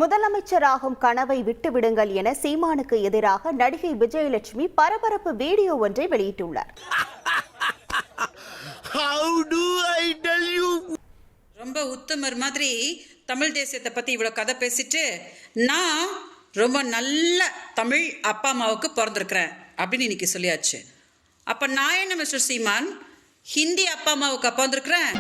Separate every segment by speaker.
Speaker 1: முதலமைச்சராகும் கனவை விட்டுவிடுங்கள் என சீமானுக்கு எதிராக நடிகை விஜயலட்சுமி பரபரப்பு வீடியோ ஒன்றை வெளியிட்டுள்ளார்.
Speaker 2: ரொம்ப உத்தமர் மாதிரி தமிழ் தேசியத்தை பத்தி இவ்வளவு கதை பேசிட்டு நான் ரொம்ப நல்ல தமிழ் அப்பா அம்மாவுக்கு பிறந்திருக்கிறேன் அப்படின்னு இன்னைக்கு சொல்லியாச்சு. அப்ப நான் என்ன மிஸ்டர் சீமான் ஹிந்தி அப்பா அம்மாவுக்கு பிறந்திருக்கிறேன்?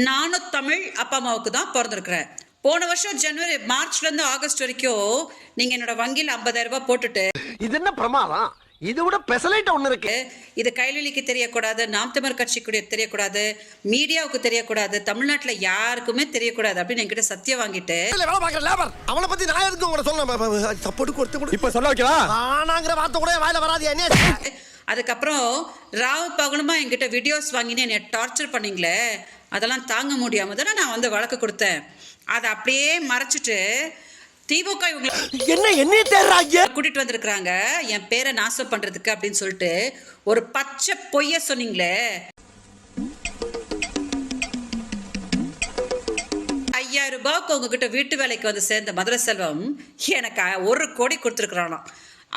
Speaker 2: நானும் தமிழ் அப்பா அம்மாவுக்கு தான் பிறந்திருக்கிறேன். போன வருஷம் ஜனவரி மார்ச்ல இருந்து ஆகஸ்ட் வரைக்கும் நீங்க என்னோட வங்கியில் 50,000 ரூபாய் போட்டுட்டு
Speaker 3: இது என்ன பிரமாதம், இது விட பெசலைட் ஒண்ணு இருக்கு. இது
Speaker 2: கைலிக்கு தெரியக்கூடாது, நாம் தமிழ் கட்சிக்கு தெரியக்கூடாது, மீடியாவுக்கு தெரியக்கூடாது, தமிழ்நாட்டுல யாருக்குமே தெரியக்கூடாது அப்படின்னு என்கிட்ட சத்தியம் வாங்கிட்டு
Speaker 3: அவனை பத்தி நான் எதுக்கு உங்களை சொல்ல சப்போர்ட் கொடுத்து இப்ப சொல்ல வைக்கலாம் ஆனாங்கிற வார்த்தை கூட வாயில வராது. என்ன
Speaker 2: அதுக்கப்புறம் ராவ பகலுமா என்கிட்ட வீடியோஸ் வாங்கினு என்னை டார்ச்சர் பண்ணீங்களே, அதெல்லாம் தாங்க முடியாம தானே நான் வந்து வழக்கு கொடுத்தேன். அதை அப்படியே மறைச்சிட்டு திமுக கூட்டிட்டு வந்திருக்கிறாங்க என் பேரை நாசம் பண்றதுக்கு அப்படின்னு சொல்லிட்டு ஒரு பச்சை பொய்ய சொன்னீங்களே. 5,000 ரூபாய்க்கு உங்ககிட்ட வீட்டு வேலைக்கு வந்து சேர்ந்த மதுரை செல்வம் எனக்கு 1 கோடி கொடுத்துருக்குறானாம்.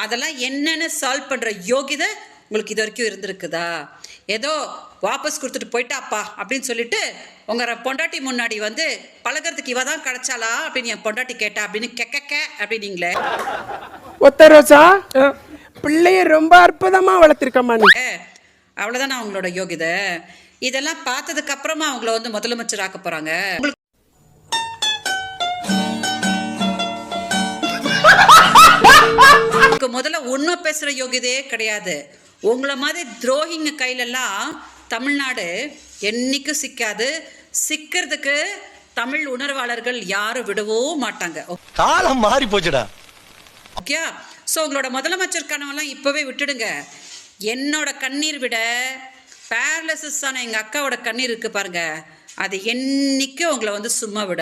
Speaker 2: அதெல்லாம் என்னன்னு சால்வ் பண்ற யோகிதை உங்களுக்கு இது வரைக்கும் இருந்திருக்குதா? ஏதோ வாபஸ் கொடுத்துட்டு போயிட்டாப்பா அப்படின்னு சொல்லிட்டு உங்க பொண்டாட்டி முன்னாடி வந்து பழகிறதுக்கு இவ தான் கிடைச்சாலா அப்படின்னு என் பொண்டாட்டி கேட்டா அப்படின்னு கெக்க அப்படின்னீங்களே.
Speaker 4: ஒத்தரோசா பிள்ளைய ரொம்ப அற்புதமா வளர்த்திருக்கமா நீ.
Speaker 2: அவ்வளவுதான் அவங்களோட யோகிதை. இதெல்லாம் பார்த்ததுக்கு அப்புறமா அவங்கள வந்து முதலமைச்சர் ஆக்க போறாங்க. முதல்ல உண்மை பேசுற யோகியதே கிடையாது. உங்களை மாதிரி துரோகிங்க கையிலெல்லாம் தமிழ்நாடு என்னைக்கும் சிக்காது. சிக்கிறதுக்கு தமிழ் உணர்வாளர்கள் யாரும் விடவும் மாட்டாங்க.
Speaker 3: காலம் மாறி போச்சுடா.
Speaker 2: ஓகே, ஸோ உங்களோட முதலமைச்சர் கனவெல்லாம் இப்பவே விட்டுடுங்க. என்னோட கண்ணீர் விட பேரலிசிஸ் ஆன எங்க அக்காவோட கண்ணீர் இருக்கு பாருங்க, அது என்னைக்கும் உங்களை வந்து சும்மா விடாது.